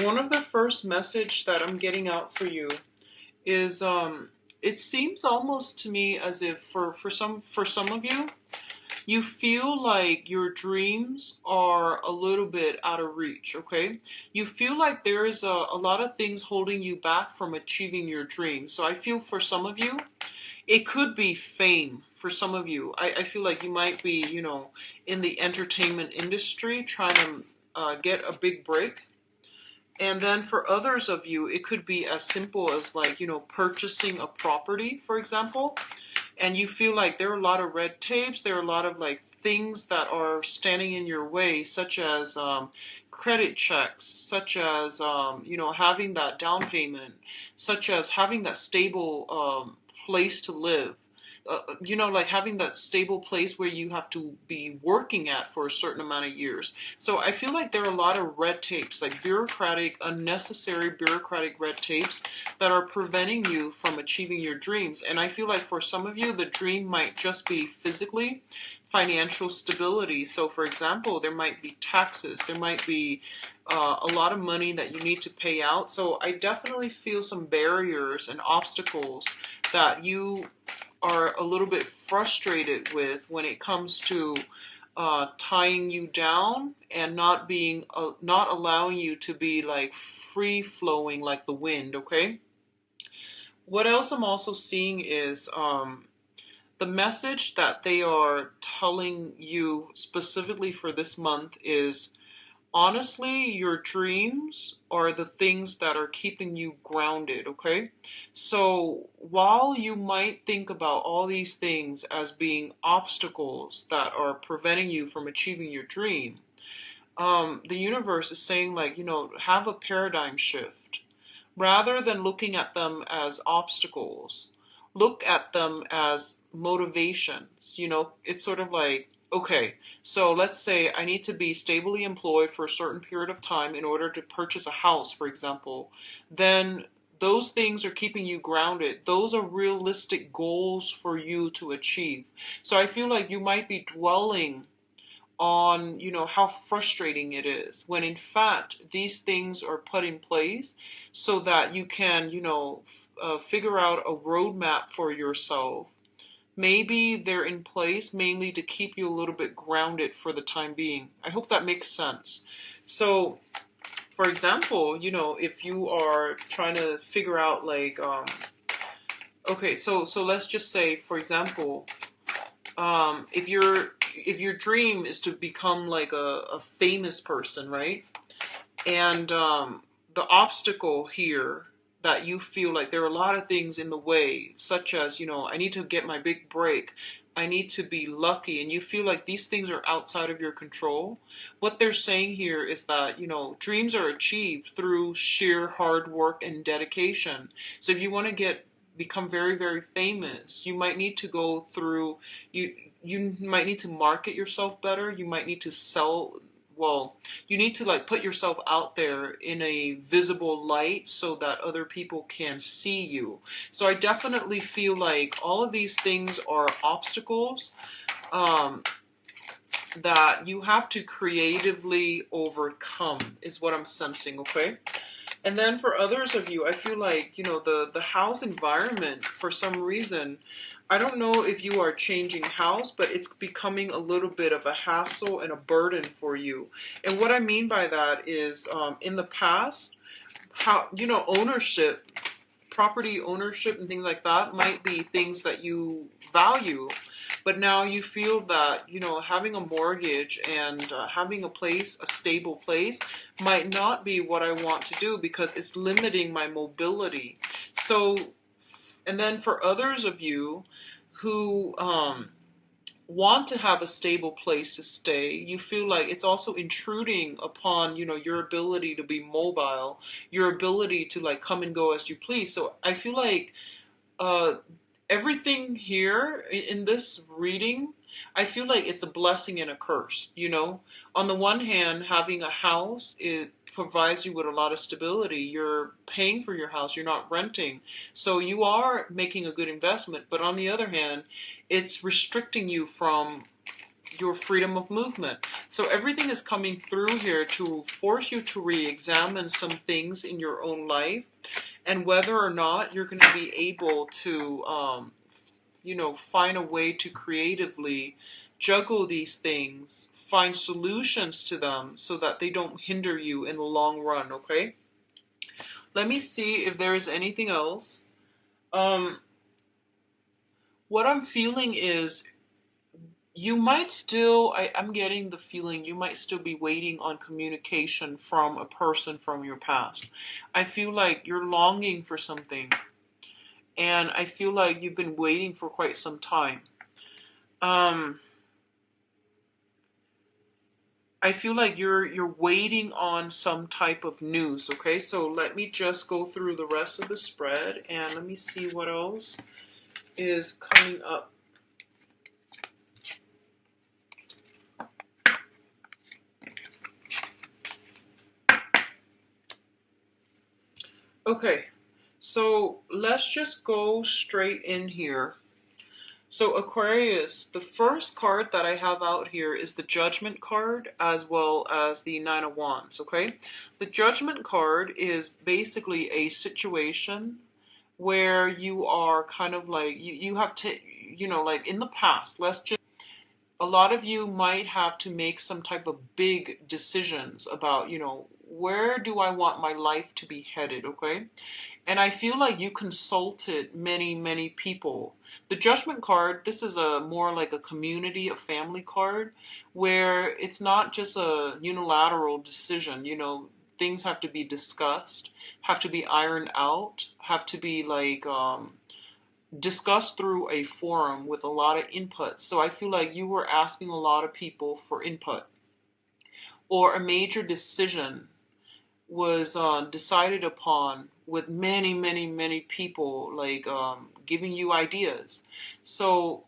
One of the first message that I'm getting out for you is it seems almost to me as if for some of you, you feel like your dreams are a little bit out of reach, okay? You feel like there is a lot of things holding you back from achieving your dreams. So I feel for some of you, it could be fame. For some of you, I feel like you might be, in the entertainment industry trying to get a big break. And then for others of you, it could be as simple as like, purchasing a property, for example, and you feel like there are a lot of red tapes, there are a lot of like things that are standing in your way, such as credit checks, such as, having that down payment, such as having that stable place to live. Like having that stable place where you have to be working at for a certain amount of years. So I feel like there are a lot of red tapes, like unnecessary bureaucratic red tapes that are preventing you from achieving your dreams. And I feel like for some of you, the dream might just be physically financial stability. So for example, there might be taxes, there might be a lot of money that you need to pay out. So I definitely feel some barriers and obstacles that you are a little bit frustrated with when it comes to tying you down and not allowing you to be like free flowing like the wind. Okay. What else I'm also seeing is the message that they are telling you specifically for this month is, honestly, your dreams are the things that are keeping you grounded, okay? So while you might think about all these things as being obstacles that are preventing you from achieving your dream, the universe is saying, like, have a paradigm shift. Rather than looking at them as obstacles, look at them as motivations. It's sort of like, okay, so let's say I need to be stably employed for a certain period of time in order to purchase a house, for example. Then those things are keeping you grounded. Those are realistic goals for you to achieve. So I feel like you might be dwelling on how frustrating it is, when in fact these things are put in place so that you can figure out a roadmap for yourself. Maybe they're in place mainly to keep you a little bit grounded for the time being. I hope that makes sense. So for example, if you are trying to figure out like okay, so let's just say, for example, if your dream is to become like a famous person, right? And the obstacle here, that you feel like there are a lot of things in the way, such as, I need to get my big break, I need to be lucky, and you feel like these things are outside of your control. What they're saying here is that, dreams are achieved through sheer hard work and dedication. So if you want to become very, very famous, you might need to go through, you might need to market yourself better, you might need to sell, well, you need to like put yourself out there in a visible light so that other people can see you. So I definitely feel like all of these things are obstacles that you have to creatively overcome, is what I'm sensing, okay? And then for others of you, I feel like, the house environment, for some reason, I don't know if you are changing house, but it's becoming a little bit of a hassle and a burden for you. And what I mean by that is, in the past, how, ownership, property ownership and things like that might be things that you value. But now you feel that, having a mortgage and having a stable place, might not be what I want to do because it's limiting my mobility. So, and then for others of you who want to have a stable place to stay, you feel like it's also intruding upon, your ability to be mobile, your ability to like come and go as you please. So I feel like uh, everything here in this reading, I feel like it's a blessing and a curse. On the one hand, having a house, it provides you with a lot of stability. You're paying for your house, you're not renting. So you are making a good investment. But on the other hand, it's restricting you from your freedom of movement. So everything is coming through here to force you to re-examine some things in your own life, and whether or not you're going to be able to, find a way to creatively juggle these things, find solutions to them so that they don't hinder you in the long run, okay? Let me see if there is anything else. What I'm feeling is you might still, I'm getting the feeling you might still be waiting on communication from a person from your past. I feel like you're longing for something, and I feel like you've been waiting for quite some time. I feel like you're waiting on some type of news, okay? So let me just go through the rest of the spread and let me see what else is coming up. Okay, so let's just go straight in here. So Aquarius, the first card that I have out here is the Judgment card as well as the Nine of Wands, okay? The Judgment card is basically a situation where you are kind of like, you have to, like in the past, a lot of you might have to make some type of big decisions about, where do I want my life to be headed, okay? And I feel like you consulted many, many people. The Judgment card, this is a more like a community, a family card, where it's not just a unilateral decision, things have to be discussed, have to be ironed out, have to be like discussed through a forum with a lot of input. So I feel like you were asking a lot of people for input, or a major decision was decided upon with many, many, many people like giving you ideas. So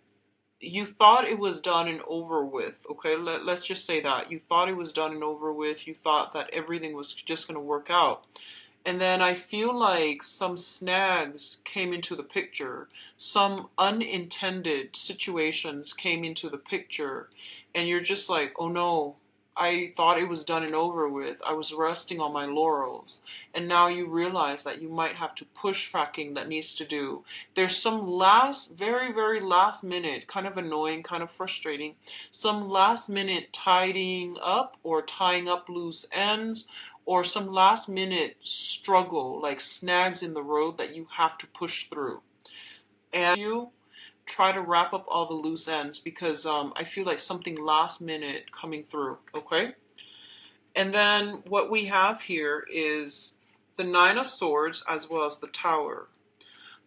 you thought it was done and over with, okay? Let's just say that. You thought it was done and over with. You thought that everything was just going to work out. And then I feel like some snags came into the picture. Some unintended situations came into the picture. And you're just like, oh no, I thought it was done and over with. I was resting on my laurels. And now you realize that you might have to push tracking that needs to do. There's some very, very last minute, kind of annoying, kind of frustrating, some last minute tidying up or tying up loose ends, or some last minute struggle, like snags in the road that you have to push through. And you try to wrap up all the loose ends because I feel like something last minute coming through, okay? And then what we have here is the Nine of Swords as well as the Tower.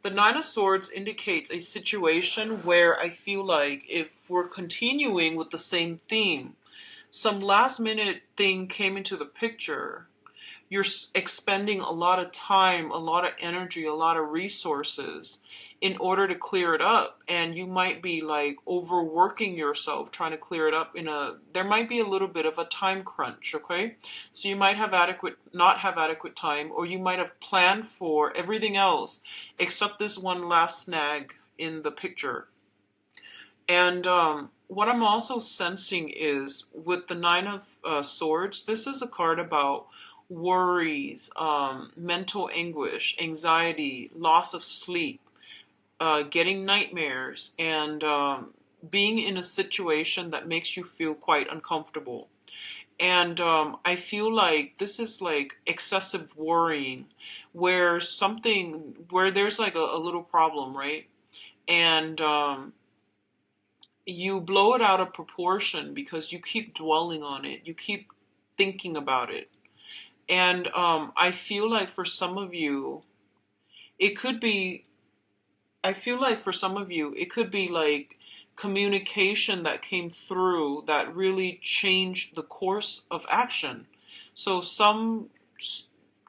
The Nine of Swords indicates a situation where I feel like if we're continuing with the same theme, some last minute thing came into the picture. You're expending a lot of time, a lot of energy, a lot of resources in order to clear it up. And you might be like overworking yourself trying to clear it up there might be a little bit of a time crunch, okay? So you might have not have adequate time, or you might have planned for everything else except this one last snag in the picture. And what I'm also sensing is with the Nine of Swords, this is a card about worries, mental anguish, anxiety, loss of sleep, getting nightmares, and being in a situation that makes you feel quite uncomfortable. And I feel like this is like excessive worrying, where there's like a little problem, right? And you blow it out of proportion because you keep dwelling on it, you keep thinking about it. And I feel like for some of you, it could be, like communication that came through that really changed the course of action. So some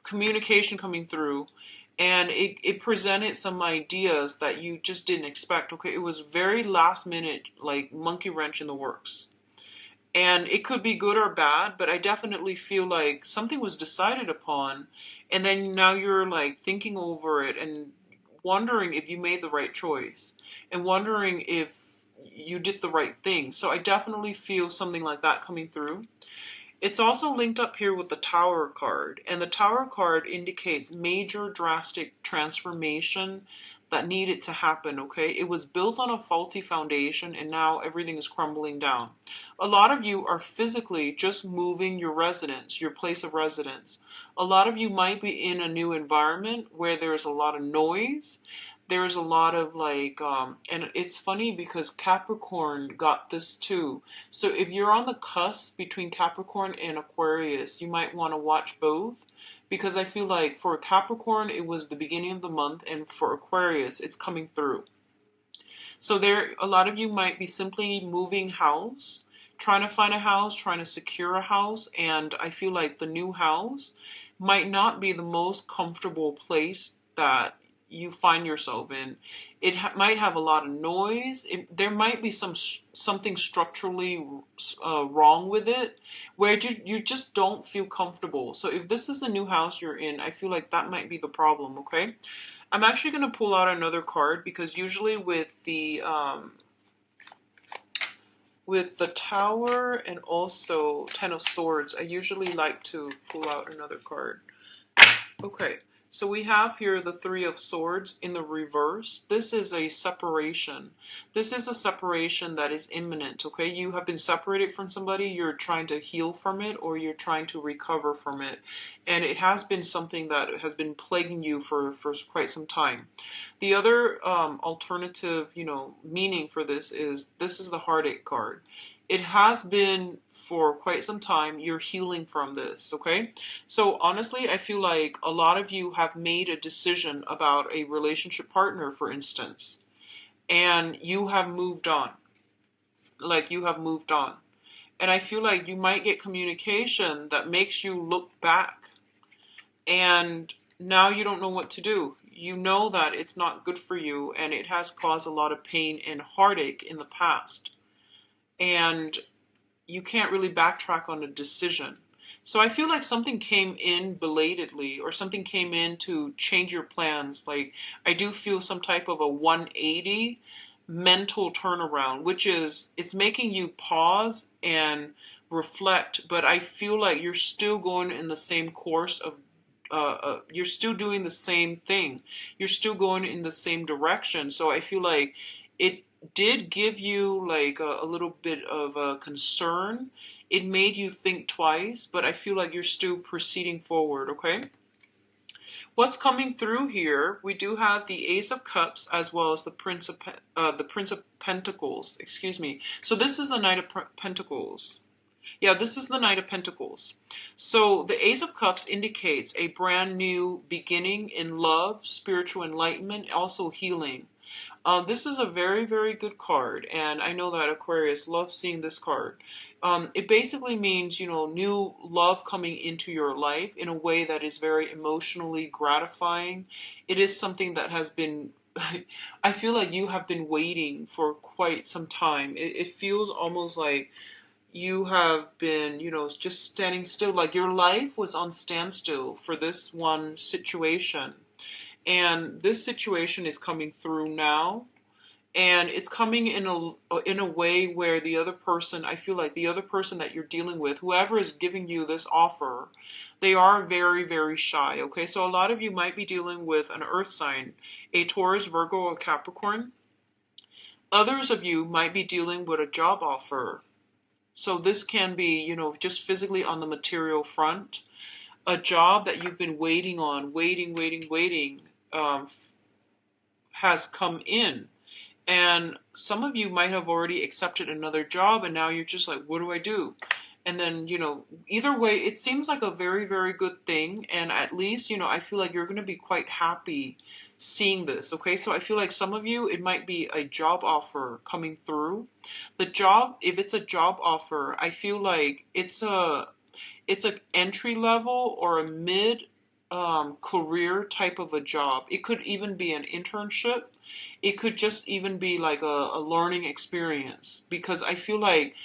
communication coming through, and it presented some ideas that you just didn't expect. Okay, it was very last minute, like monkey wrench in the works. And it could be good or bad, but I definitely feel like something was decided upon, and then now you're like thinking over it and wondering if you made the right choice, and wondering if you did the right thing. So I definitely feel something like that coming through. It's also linked up here with the Tower card, and the Tower card indicates major drastic transformation that needed to happen, okay? It was built on a faulty foundation and now everything is crumbling down. A lot of you are physically just moving your residence, your place of residence. A lot of you might be in a new environment where there's a lot of noise. There's a lot of and it's funny because Capricorn got this too. So if you're on the cusp between Capricorn and Aquarius, you might want to watch both, because I feel like for Capricorn it was the beginning of the month, and for Aquarius it's coming through. So there, a lot of you might be simply moving house, trying to find a house, trying to secure a house, and I feel like the new house might not be the most comfortable place that you find yourself in. It might have a lot of noise. There might be something structurally wrong with it, where you just don't feel comfortable. So if this is the new house you're in, I feel like that might be the problem. Okay, I'm actually going to pull out another card, because usually with the Tower and also Ten of Swords, I usually like to pull out another card. Okay, so we have here the Three of Swords in the reverse. This is a separation. This is a separation that is imminent, okay? You have been separated from somebody, you're trying to heal from it, or you're trying to recover from it. And it has been something that has been plaguing you for quite some time. The other alternative, meaning for this is the Heartache card. It has been for quite some time. You're healing from this, okay? So honestly, I feel like a lot of you have made a decision about a relationship partner, for instance, and you have moved on. Like, you have moved on. And I feel like you might get communication that makes you look back, and now you don't know what to do. You know that it's not good for you, and it has caused a lot of pain and heartache in the past. And you can't really backtrack on a decision. So I feel like something came in belatedly, or something came in to change your plans. Like, I do feel some type of a 180 mental turnaround, which is, it's making you pause and reflect, but I feel like you're still going in the same course of you're still doing the same thing. You're still going in the same direction. So I feel like it did give you like a little bit of a concern. It made you think twice, but I feel like you're still proceeding forward, okay? What's coming through here, we do have the Ace of Cups as well as the Prince of Pentacles, excuse me. So this is the Knight of Pentacles. Yeah, this is the Knight of Pentacles. So the Ace of Cups indicates a brand new beginning in love, spiritual enlightenment, also healing. This is a very, very good card, and I know that Aquarius loves seeing this card. It basically means, new love coming into your life in a way that is very emotionally gratifying. It is something that has been, I feel like you have been waiting for quite some time. It feels almost like you have been, just standing still, like your life was on standstill for this one situation. And this situation is coming through now, and it's coming in a way where the other person, I feel like the other person that you're dealing with, whoever is giving you this offer, they are very, very shy, okay? So a lot of you might be dealing with an earth sign, a Taurus, Virgo, or Capricorn. Others of you might be dealing with a job offer. So this can be, just physically on the material front. A job that you've been waiting on, waiting, has come in. And some of you might have already accepted another job, and now you're just like, what do I do? And then, either way, it seems like a very, very good thing. And at least, I feel like you're going to be quite happy seeing this. Okay, so I feel like some of you, it might be a job offer coming through. The job, if it's a job offer, I feel like it's an entry level or a mid career type of a job. It could even be an internship. It could just even be like a learning experience, because I feel like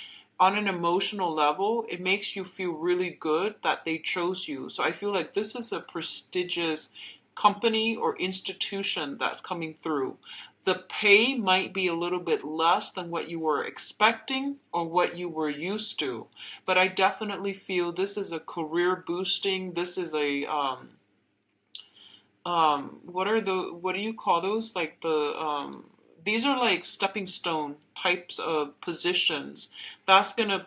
on an emotional level, it makes you feel really good that they chose you. So I feel like this is a prestigious company or institution that's coming through. The pay might be a little bit less than what you were expecting or what you were used to, but I definitely feel this is a career boosting. This is a what do you call those? Like these are like stepping stone types of positions. That's gonna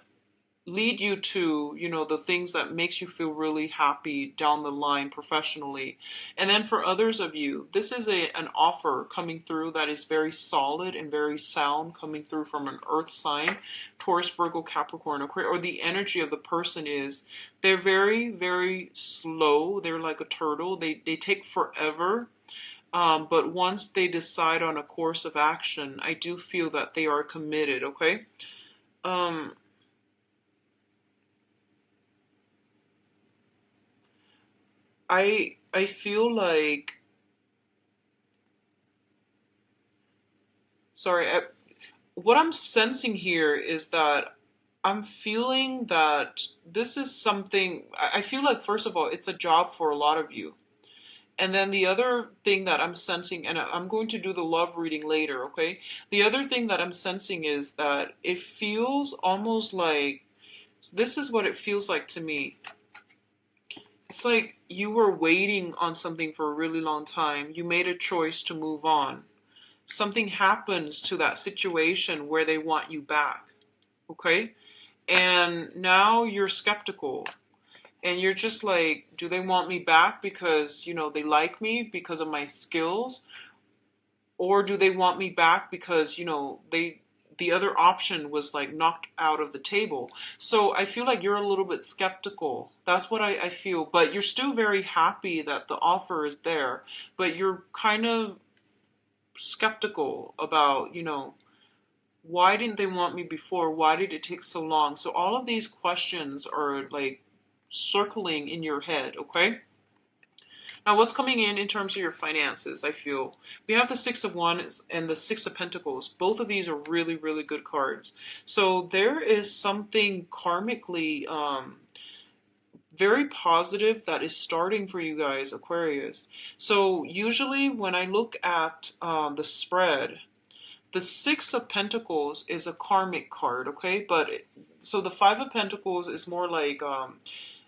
lead you to, the things that makes you feel really happy down the line professionally. And then for others of you, this is an offer coming through that is very solid and very sound, coming through from an earth sign, Taurus, Virgo, Capricorn, Aquarius, or the energy of the person is, they're very, very slow. They're like a turtle. They take forever. But once they decide on a course of action, I do feel that they are committed, okay? Um, I feel like, sorry, what I'm sensing here is that I'm feeling that this is something, I feel like, first of all, it's a job for a lot of you. And then the other thing that I'm sensing, and I'm going to do the love reading later, okay? The other thing that I'm sensing is that it feels almost like, this is what it feels like to me. It's like you were waiting on something for a really long time. You made a choice to move on. Something happens to that situation where they want you back, okay? And now you're skeptical. And you're just like, do they want me back because, they like me because of my skills? Or do they want me back because, the other option was like knocked out of the table. So I feel like you're a little bit skeptical. That's what I feel. But you're still very happy that the offer is there. But you're kind of skeptical about, why didn't they want me before? Why did it take so long? So all of these questions are like circling in your head, okay? Now, what's coming in terms of your finances, I feel? We have the Six of Wands and the Six of Pentacles. Both of these are really, really good cards. So there is something karmically very positive that is starting for you guys, Aquarius. So usually when I look at the spread, the Six of Pentacles is a karmic card, okay? So the Five of Pentacles is more like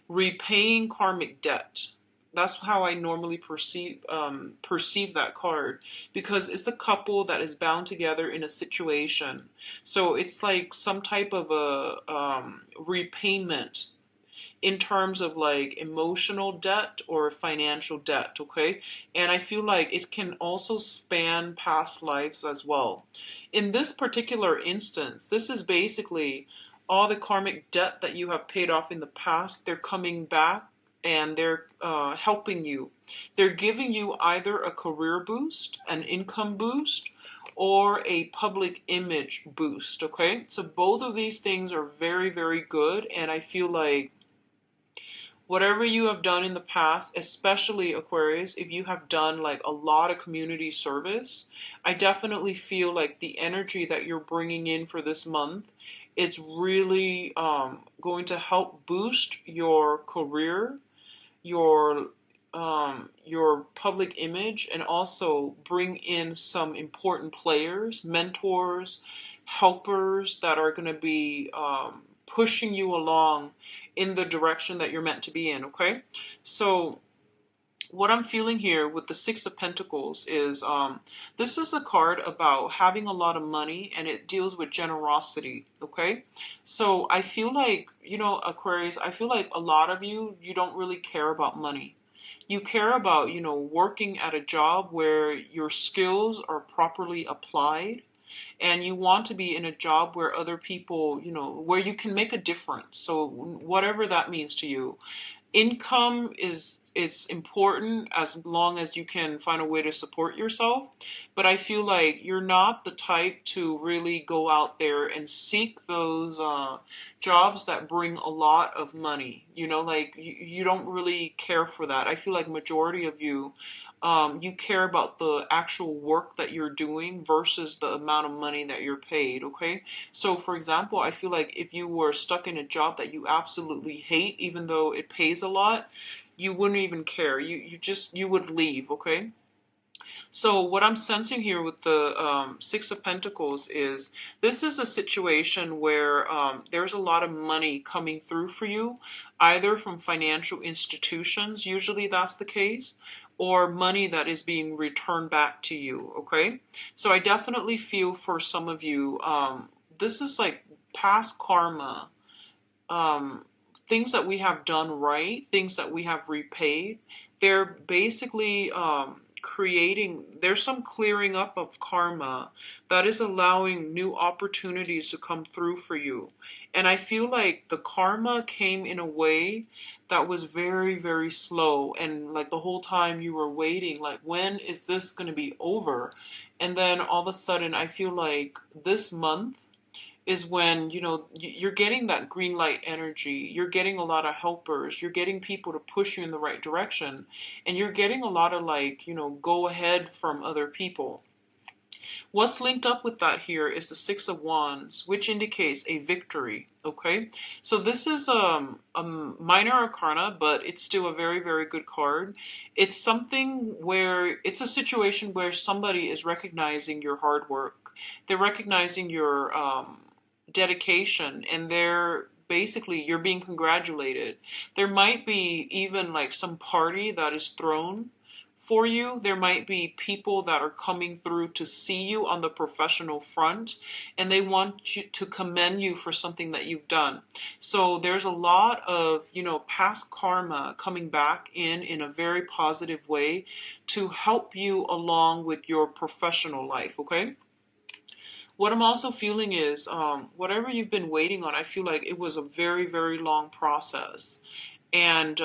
repaying karmic debt. That's how I normally perceive that card, because it's a couple that is bound together in a situation. So it's like some type of a repayment in terms of like emotional debt or financial debt, okay? And I feel like it can also span past lives as well. In this particular instance, this is basically all the karmic debt that you have paid off in the past. They're coming back and they're helping you. They're giving you either a career boost, an income boost, or a public image boost, okay? So both of these things are very, very good, and I feel like whatever you have done in the past, especially Aquarius, if you have done like a lot of community service, I definitely feel like the energy that you're bringing in for this month, it's really going to help boost your career, your public image, and also bring in some important players, mentors, helpers that are going to be pushing you along in the direction that you're meant to be in, okay? So what I'm feeling here with the Six of Pentacles is this is a card about having a lot of money, and it deals with generosity, okay? So I feel like, Aquarius, I feel like a lot of you don't really care about money. You care about, working at a job where your skills are properly applied, and you want to be in a job where other people, where you can make a difference. So whatever that means to you. Income it's important as long as you can find a way to support yourself, but I feel like you're not the type to really go out there and seek those jobs that bring a lot of money. Like you don't really care for that. I feel like majority of you, you care about the actual work that you're doing versus the amount of money that you're paid, okay? So for example, I feel like if you were stuck in a job that you absolutely hate, even though it pays a lot, you wouldn't even care. You would leave, okay? So what I'm sensing here with the Six of Pentacles is this is a situation where there's a lot of money coming through for you, either from financial institutions, usually that's the case, or money that is being returned back to you, okay? So I definitely feel for some of you, this is like past karma, um, things that we have done right, things that we have repaid. They're basically creating, there's some clearing up of karma that is allowing new opportunities to come through for you. And I feel like the karma came in a way that was very, very slow. And like the whole time you were waiting, like, when is this going to be over? And then all of a sudden, I feel like this month is when, you know, you're getting that green light energy. You're getting a lot of helpers. You're getting people to push you in the right direction. And you're getting a lot of, like, you know, go ahead from other people. What's linked up with that here is the Six of Wands, which indicates a victory, okay? So this is a minor arcana, but it's still a very, very good card. It's something where, it's a situation where somebody is recognizing your hard work. They're recognizing your dedication, and they're basically, you're being congratulated. There might be even like some party that is thrown for you. There might be people that are coming through to see you on the professional front, and they want you to commend you for something that you've done. So there's a lot of, you know, past karma coming back in a very positive way to help you along with your professional life, okay? What I'm also feeling is whatever you've been waiting on, I feel like it was a very, very long process. And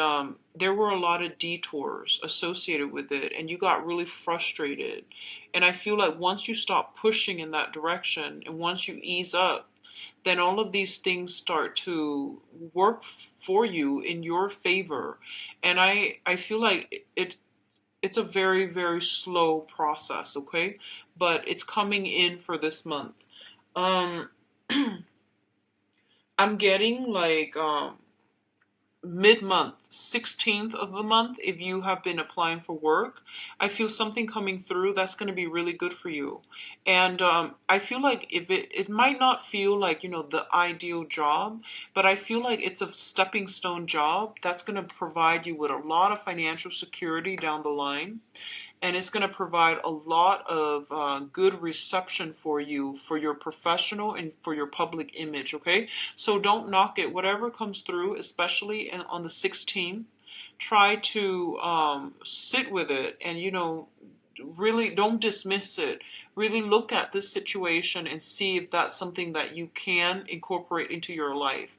there were a lot of detours associated with it, and you got really frustrated. And I feel like once you stop pushing in that direction and once you ease up, then all of these things start to work for you in your favor. And I feel like it's a very, very slow process, okay? But it's coming in for this month. Um, I'm getting like mid-month, 16th of the month, if you have been applying for work, I feel something coming through that's going to be really good for you. And I feel like if it might not feel like, you know, the ideal job, but I feel like it's a stepping stone job that's going to provide you with a lot of financial security down the line, and it's going to provide a lot of good reception for you, for your professional and for your public image, okay? So don't knock it. Whatever comes through, especially on the 16th, try to sit with it and, you know, really don't dismiss it. Really look at this situation and see if that's something that you can incorporate into your life.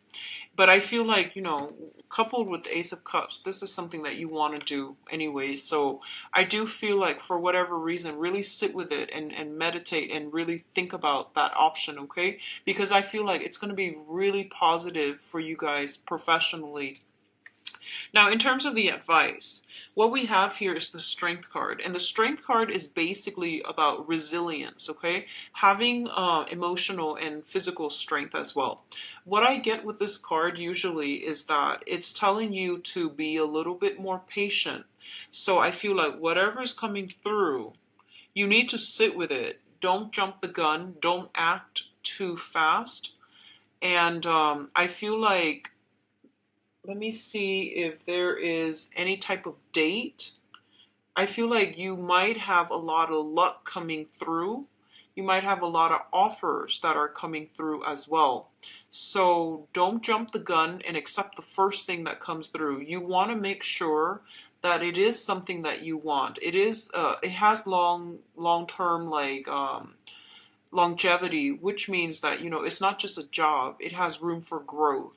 But I feel like, you know, coupled with the Ace of Cups, this is something that you want to do anyway. So I do feel like for whatever reason, really sit with it and meditate and really think about that option, okay? Because I feel like it's going to be really positive for you guys professionally. Now, in terms of the advice, what we have here is the Strength card. And the Strength card is basically about resilience, okay? Having emotional and physical strength as well. What I get with this card usually is that it's telling you to be a little bit more patient. So I feel like whatever's coming through, you need to sit with it. Don't jump the gun. Don't act too fast. And I feel like, let me see if there is any type of date. I feel like you might have a lot of luck coming through. You might have a lot of offers that are coming through as well. So don't jump the gun and accept the first thing that comes through. You want to make sure that it is something that you want. It is. It has long-term like longevity, which means that, you know, it's not just a job. It has room for growth,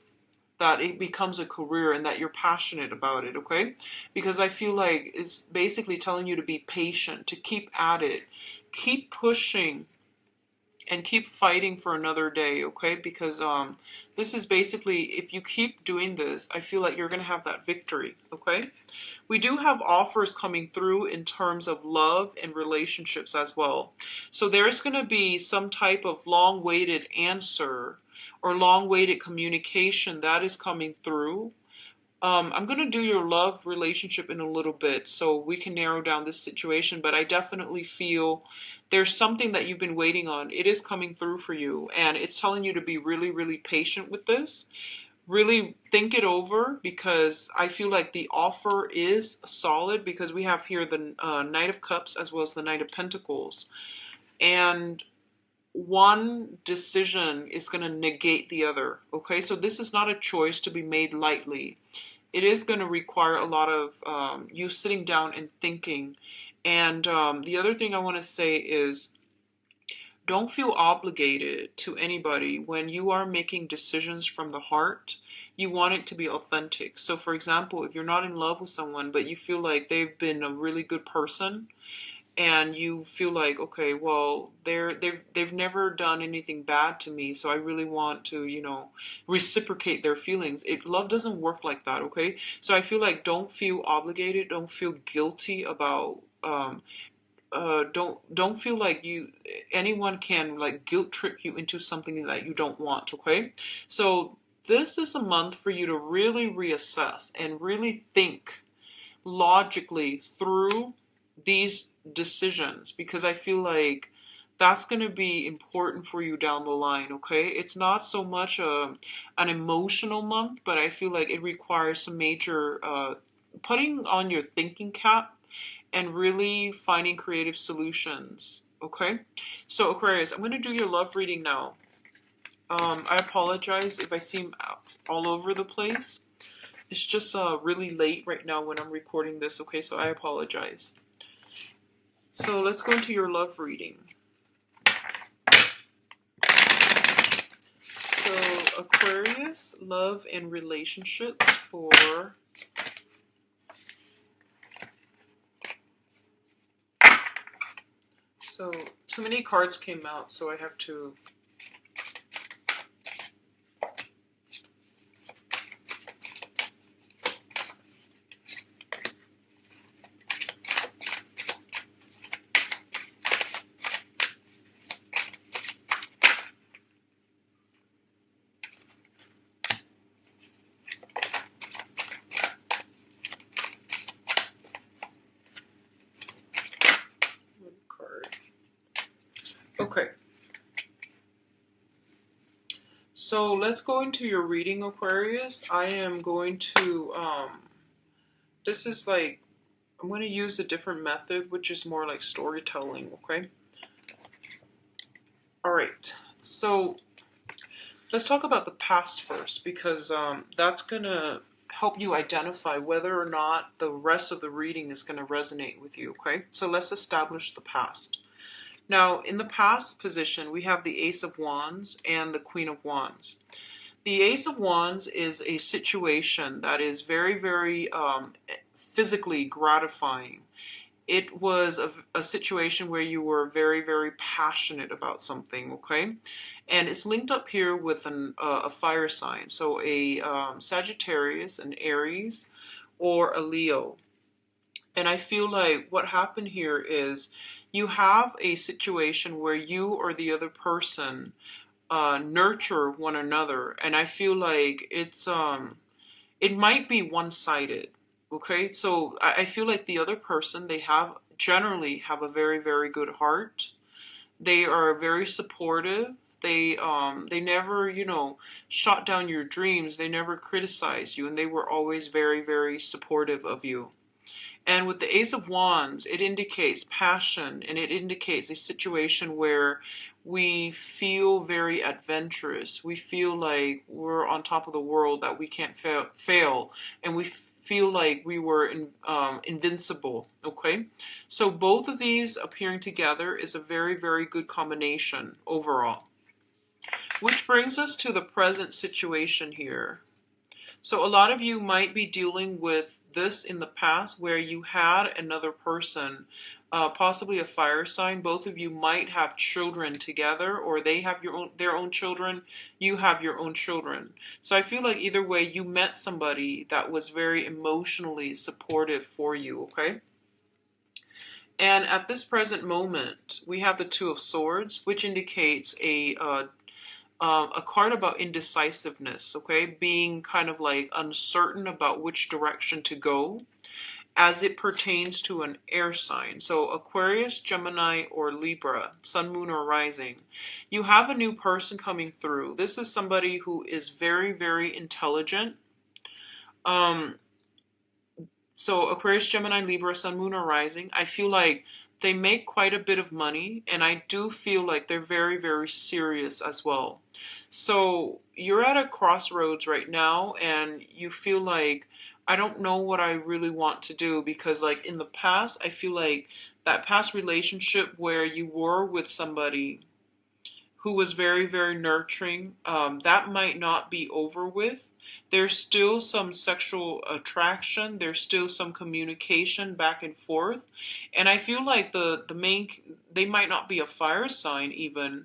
that it becomes a career and that you're passionate about it, okay? Because I feel like it's basically telling you to be patient, to keep at it, keep pushing, and keep fighting for another day, okay? Because this is basically, if you keep doing this, I feel like you're going to have that victory, okay? We do have offers coming through in terms of love and relationships as well. So there's going to be some type of long-awaited answer or long-awaited communication that is coming through I'm going to do your love relationship in a little bit so we can narrow down this situation, but I definitely feel there's something that you've been waiting on. It is coming through for you, and it's telling you to be really, really patient with this. Really think it over, because I feel like the offer is solid, because we have here the Knight of Cups as well as the Knight of Pentacles. And one decision is going to negate the other. Okay, so this is not a choice to be made lightly. It is going to require a lot of you sitting down and thinking. And the other thing I want to say is, don't feel obligated to anybody when you are making decisions from the heart. You want it to be authentic. So, for example, if you're not in love with someone, but you feel like they've been a really good person, and you feel like, okay, well, they've never done anything bad to me, so I really want to, reciprocate their feelings. Love doesn't work like that, okay? So I feel like, don't feel obligated, don't feel guilty about don't feel like anyone can like guilt trip you into something that you don't want, okay? So this is a month for you to really reassess and really think logically through these decisions, because I feel like that's going to be important for you down the line, okay? It's not so much an emotional month, but I feel like it requires some major putting on your thinking cap and really finding creative solutions, okay? So Aquarius, I'm going to do your love reading now. I apologize if I seem all over the place. It's just really late right now when I'm recording this, okay? So I apologize. So let's go into your love reading. So Aquarius, love and relationships for so too many cards came out, so I have to okay. So let's go into your reading, Aquarius. I am going to, this is like, I'm going to use a different method, which is more like storytelling, okay? All right. So let's talk about the past first, because that's going to help you identify whether or not the rest of the reading is going to resonate with you, okay? So let's establish the past. Now, in the past position, we have the Ace of Wands and the Queen of Wands. The Ace of Wands is a situation that is very, very physically gratifying. It was a situation where you were very, very passionate about something, okay? And it's linked up here with a fire sign. So a Sagittarius, an Aries, or a Leo. And I feel like what happened here is you have a situation where you or the other person nurture one another, and I feel like it might be one-sided. Okay, so I feel like the other person, they generally have a very, very good heart. They are very supportive. They never, shot down your dreams. They never criticize you, and they were always very, very supportive of you. And with the Ace of Wands, it indicates passion, and it indicates a situation where we feel very adventurous. We feel like we're on top of the world, that we can't fail, and we feel like we were invincible, okay? So both of these appearing together is a very, very good combination overall. Which brings us to the present situation here. So a lot of you might be dealing with this in the past, where you had another person, possibly a fire sign. Both of you might have children together, or they have their own children, you have your own children. So I feel like either way, you met somebody that was very emotionally supportive for you, okay? And at this present moment, we have the Two of Swords, which indicates a card about indecisiveness, okay? Being kind of like uncertain about which direction to go as it pertains to an air sign. So Aquarius, Gemini, or Libra, Sun, Moon, or Rising. You have a new person coming through. This is somebody who is very, very intelligent. Um, so Aquarius, Gemini, Libra, Sun, Moon, or Rising. I feel like they make quite a bit of money, and I do feel like they're very, very serious as well. So you're at a crossroads right now, and you feel like, I don't know what I really want to do, because like in the past, I feel like that past relationship where you were with somebody who was very, very nurturing, that might not be over with. There's still some sexual attraction. There's still some communication back and forth. And I feel like the main, they might not be a fire sign even,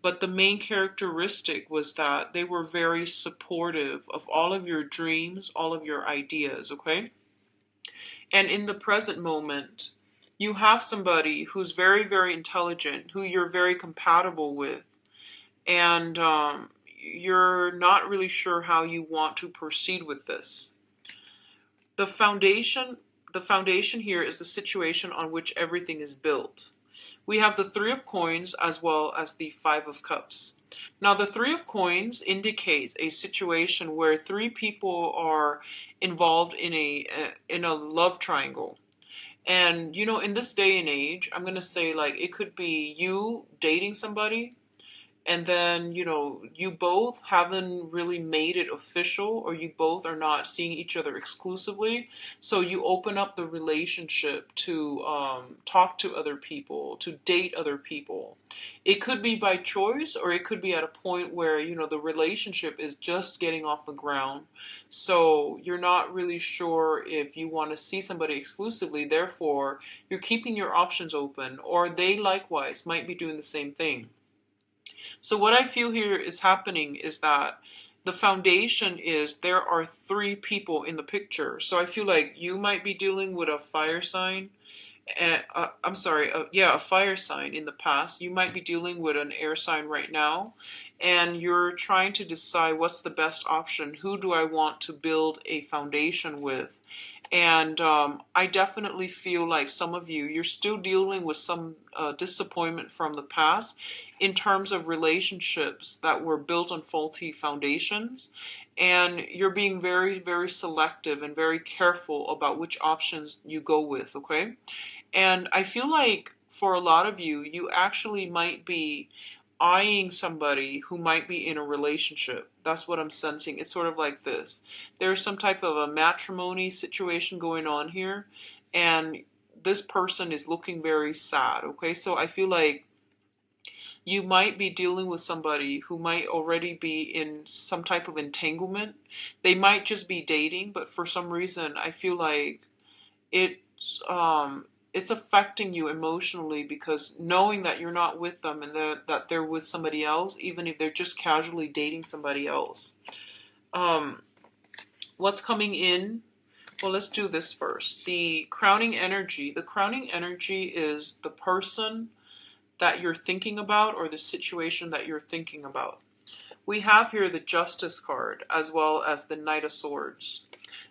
but the main characteristic was that they were very supportive of all of your dreams, all of your ideas, okay? And in the present moment, you have somebody who's very, very intelligent, who you're very compatible with, and you're not really sure how you want to proceed with this. The foundation, the foundation here is the situation on which everything is built. We have the Three of Coins as well as the Five of Cups. Now, the Three of Coins indicates a situation where three people are involved in a love triangle. And you know, in this day and age, I'm gonna say like it could be you dating somebody, and then you know you both haven't really made it official, or you both are not seeing each other exclusively, so you open up the relationship to talk to other people, to date other people. It could be by choice, or it could be at a point where you know the relationship is just getting off the ground, so you're not really sure if you want to see somebody exclusively, therefore you're keeping your options open, or they likewise might be doing the same thing. So what I feel here is happening is that the foundation is there are three people in the picture. So I feel like you might be dealing with a fire sign. I'm sorry, yeah, a fire sign in the past. You might be dealing with an air sign right now, and you're trying to decide what's the best option. Who do I want to build a foundation with? And I definitely feel like some of you, you're still dealing with some disappointment from the past in terms of relationships that were built on faulty foundations. And you're being very, very selective and very careful about which options you go with, okay? And I feel like for a lot of you, you actually might be eyeing somebody who might be in a relationship. That's what I'm sensing. It's sort of like this. There's some type of a matrimony situation going on here, and this person is looking very sad, okay? So I feel like you might be dealing with somebody who might already be in some type of entanglement. They might just be dating, but for some reason, I feel like it's affecting you emotionally, because knowing that you're not with them and that they're with somebody else, even if they're just casually dating somebody else. What's coming in? Well, let's do this first. The crowning energy. The crowning energy is the person that you're thinking about, or the situation that you're thinking about. We have here the Justice card as well as the Knight of Swords.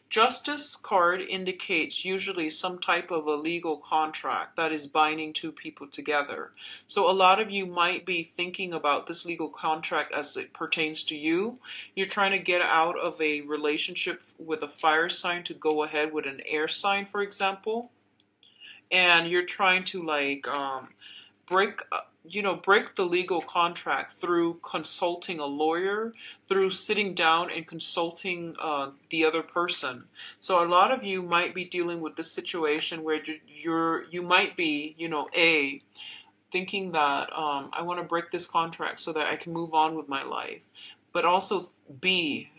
Justice card indicates usually some type of a legal contract that is binding two people together. So a lot of you might be thinking about this legal contract as it pertains to you. You're trying to get out of a relationship with a fire sign to go ahead with an air sign, for example. And you're trying to like break break the legal contract through consulting a lawyer, through sitting down and consulting the other person. So a lot of you might be dealing with this situation where you might be thinking that I want to break this contract so that I can move on with my life, but also B,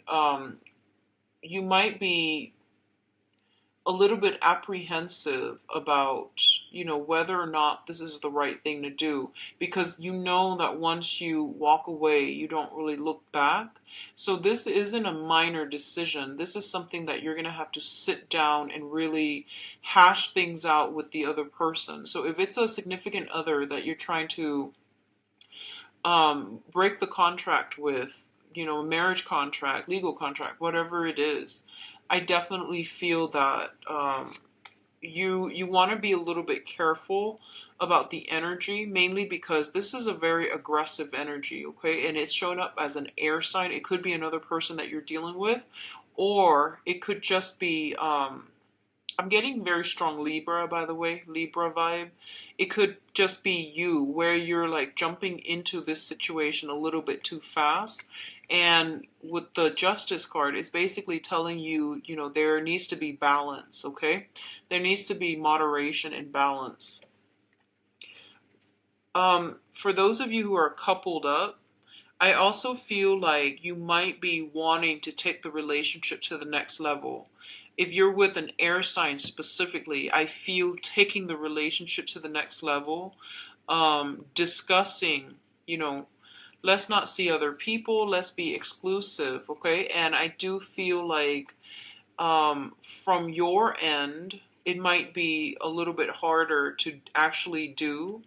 you might be a little bit apprehensive about, whether or not this is the right thing to do, because you know that once you walk away, you don't really look back. So this isn't a minor decision. This is something that you're going to have to sit down and really hash things out with the other person. So if it's a significant other that you're trying to break the contract with, a marriage contract, legal contract, whatever it is. I definitely feel that you want to be a little bit careful about the energy, mainly because this is a very aggressive energy, okay? And it's showing up as an air sign. It could be another person that you're dealing with, or it could just be I'm getting very strong Libra, by the way, Libra vibe. It could just be you, where you're like jumping into this situation a little bit too fast. And with the Justice card, it's basically telling you, there needs to be balance, okay? There needs to be moderation and balance. For those of you who are coupled up, I also feel like you might be wanting to take the relationship to the next level. If you're with an air sign specifically, I feel taking the relationship to the next level, discussing, let's not see other people, let's be exclusive, okay? And I do feel like from your end, it might be a little bit harder to actually do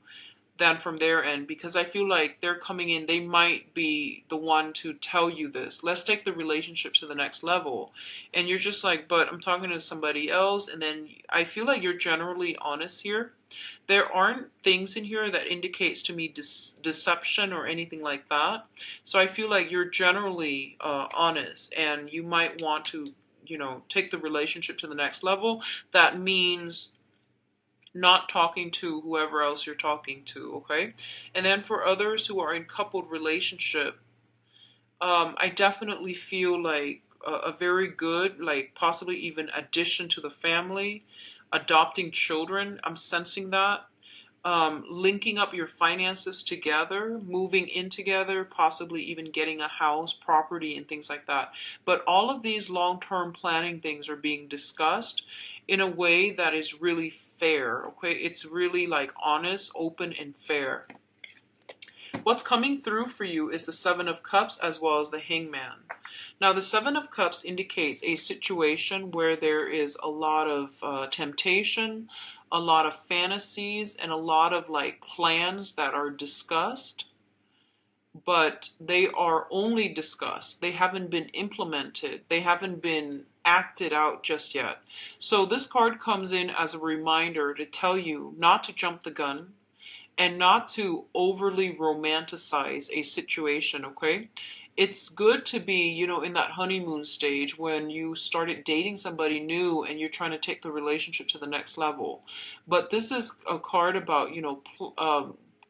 than from their end, because I feel like they're coming in, they might be the one to tell you this. Let's take the relationship to the next level. And you're just like, but I'm talking to somebody else. And then I feel like you're generally honest here. There aren't things in here that indicates to me deception or anything like that. So I feel like you're generally honest, and you might want to, take the relationship to the next level. That means not talking to whoever else you're talking to, okay? And then for others who are in coupled relationship, I definitely feel like a very good, like possibly even addition to the family, adopting children. I'm sensing that. Linking up your finances together, moving in together, possibly even getting a house, property, and things like that. But all of these long-term planning things are being discussed in a way that is really fair, okay? It's really like honest, open, and fair. What's coming through for you is the Seven of Cups as well as the Hangman. Now, the Seven of Cups indicates a situation where there is a lot of temptation, a lot of fantasies, and a lot of like plans that are discussed, but they are only discussed. They haven't been implemented. They haven't been acted out just yet. So this card comes in as a reminder to tell you not to jump the gun and not to overly romanticize a situation, okay? It's good to be, in that honeymoon stage when you started dating somebody new and you're trying to take the relationship to the next level. But this is a card about,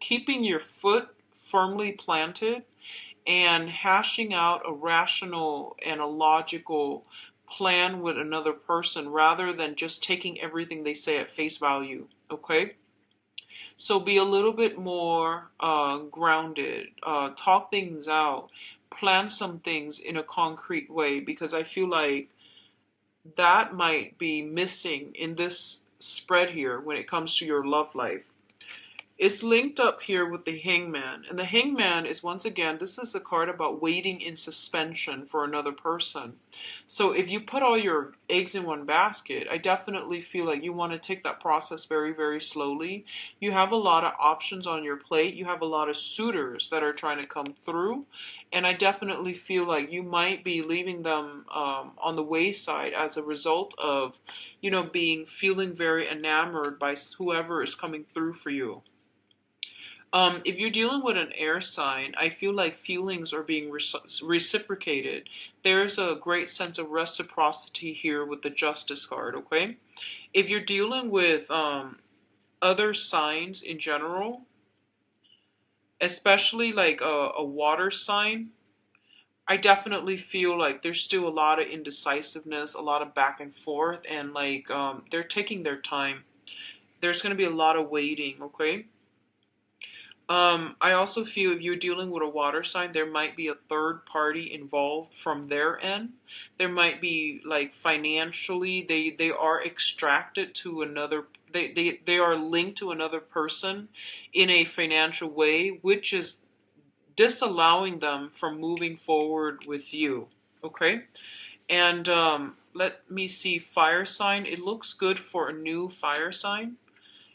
keeping your foot firmly planted and hashing out a rational and a logical plan with another person rather than just taking everything they say at face value, okay? So be a little bit more grounded, talk things out, plan some things in a concrete way, because I feel like that might be missing in this spread here when it comes to your love life. It's linked up here with the Hangman. And the Hangman is, once again, this is a card about waiting in suspension for another person. So if you put all your eggs in one basket, I definitely feel like you want to take that process very, very slowly. You have a lot of options on your plate. You have a lot of suitors that are trying to come through. And I definitely feel like you might be leaving them on the wayside as a result of, feeling very enamored by whoever is coming through for you. If you're dealing with an air sign, I feel like feelings are being reciprocated. There's a great sense of reciprocity here with the Justice card, okay? If you're dealing with other signs in general, especially like a water sign, I definitely feel like there's still a lot of indecisiveness, a lot of back and forth, and like they're taking their time. There's going to be a lot of waiting, okay? I also feel if you're dealing with a water sign, there might be a third party involved from their end. There might be like financially, they are extracted to another, they are linked to another person in a financial way, which is disallowing them from moving forward with you. Okay? And let me see, fire sign. It looks good for a new fire sign.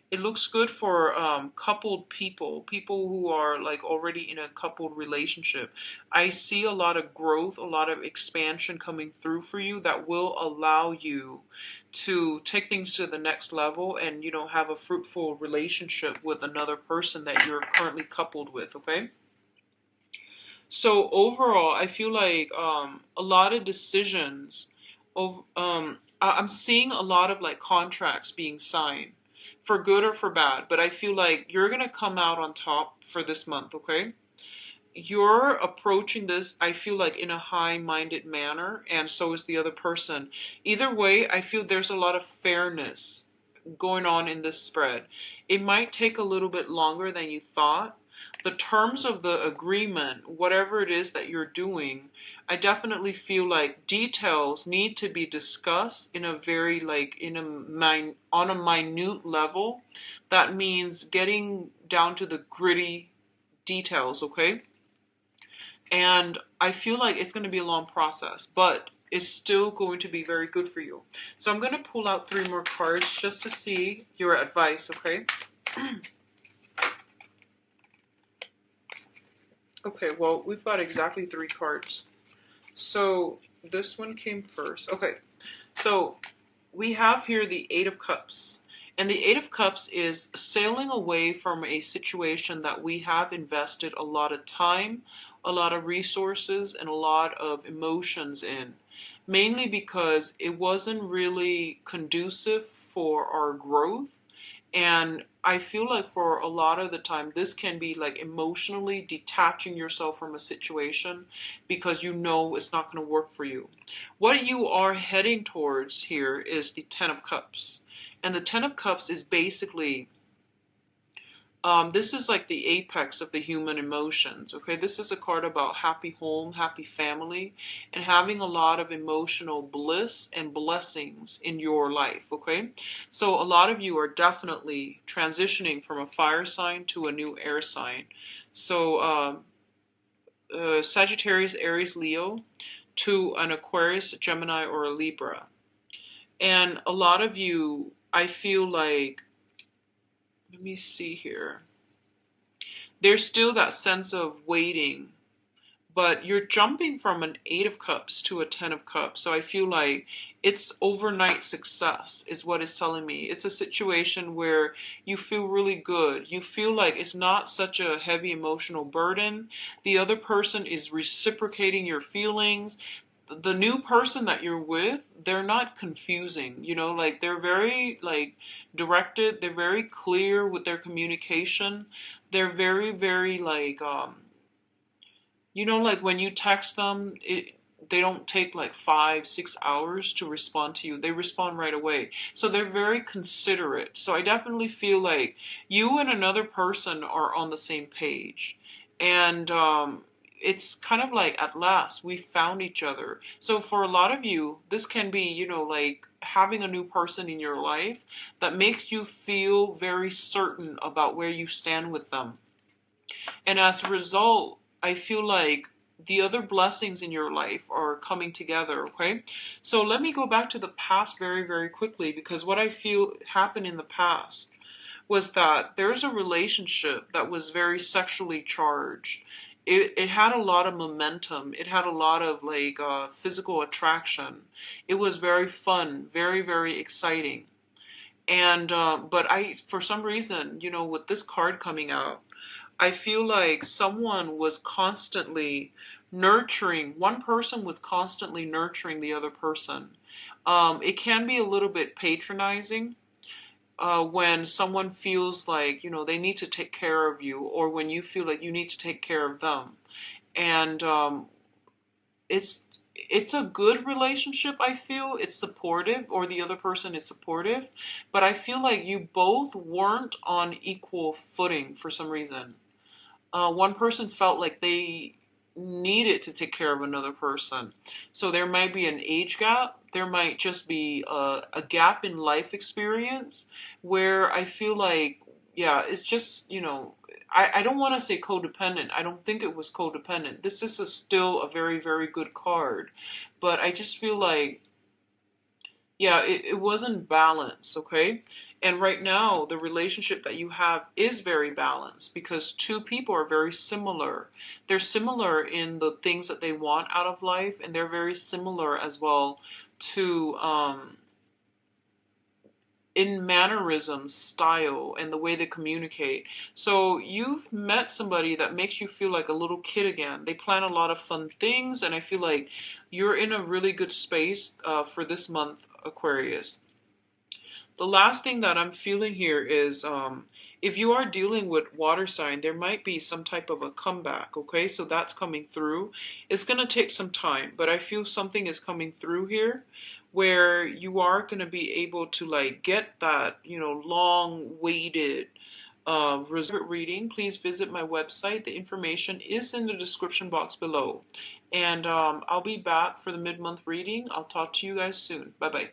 It looks good for coupled people, people who are like already in a coupled relationship. I see a lot of growth, a lot of expansion coming through for you that will allow you to take things to the next level and, you know, have a fruitful relationship with another person that you're currently coupled with, okay? So overall, I feel like a lot of decisions. I'm seeing a lot of like contracts being signed, for good or for bad. But I feel like you're gonna come out on top for this month. Okay, you're approaching this, I feel like, in a high-minded manner, and so is the other person. Either way, I feel there's a lot of fairness going on in this spread. It might take a little bit longer than you thought. The terms of the agreement, whatever it is that you're doing, I definitely feel like details need to be discussed in a very like in a on a minute level. That means getting down to the gritty details, okay? And I feel like it's going to be a long process, but it's still going to be very good for you. So I'm going to pull out 3 more cards just to see your advice, okay? Okay, well, we've got exactly 3 cards. So this one came first. Okay, so we have here the 8 of Cups. And the 8 of Cups is sailing away from a situation that we have invested a lot of time, a lot of resources, and a lot of emotions in. Mainly because it wasn't really conducive for our growth. And I feel like for a lot of the time, this can be like emotionally detaching yourself from a situation because you know it's not going to work for you. What you are heading towards here is the 10 of Cups. And the 10 of Cups is basically, this is like the apex of the human emotions, okay? This is a card about happy home, happy family, and having a lot of emotional bliss and blessings in your life, okay? So a lot of you are definitely transitioning from a fire sign to a new air sign. So Sagittarius, Aries, Leo, to an Aquarius, Gemini, or a Libra. And a lot of you, I feel like, let me see here. There's still that sense of waiting, but you're jumping from an 8 of Cups to a 10 of Cups. So I feel like it's overnight success is what it's telling me. It's a situation where you feel really good. You feel like it's not such a heavy emotional burden. The other person is reciprocating your feelings. The new person that you're with, they're not confusing, you know, like they're very like directed, they're very clear with their communication. They're very, very like you know, like when you text them, they don't take like 5, 6 hours to respond to you. They respond right away. So they're very considerate. So I definitely feel like you and another person are on the same page. And it's kind of like at last we found each other. So for a lot of you, this can be, you know, like having a new person in your life that makes you feel very certain about where you stand with them. And as a result, I feel like the other blessings in your life are coming together, okay? So let me go back to the past very, very quickly, because what I feel happened in the past was that there's a relationship that was very sexually charged. It had a lot of momentum. It had a lot of like physical attraction. It was very fun, very, very exciting. And but for some reason, you know, with this card coming out, I feel like someone was constantly nurturing, one person was constantly nurturing the other person. It can be a little bit patronizing when someone feels like, you know, they need to take care of you, or when you feel like you need to take care of them. And it's it's a good relationship. I feel it's supportive, or the other person is supportive, but I feel like you both weren't on equal footing for some reason. One person felt like they needed to take care of another person. So there might be an age gap. There might just be a gap in life experience where I feel like, yeah, it's just, you know, I don't want to say codependent. I don't think it was codependent. This is still a very, very good card. But I just feel like, yeah, it wasn't balanced, okay? And right now, the relationship that you have is very balanced because two people are very similar. They're similar in the things that they want out of life, and they're very similar as well to in mannerisms, style, and the way they communicate. So you've met somebody that makes you feel like a little kid again. They plan a lot of fun things, and I feel like you're in a really good space for this month, Aquarius. The last thing that I'm feeling here is if you are dealing with water sign, there might be some type of a comeback, okay? So that's coming through. It's going to take some time, but I feel something is coming through here where you are going to be able to like get that, long waited reserve reading. Please visit my website. The information is in the description box below. And I'll be back for the mid-month reading. I'll talk to you guys soon. Bye-bye.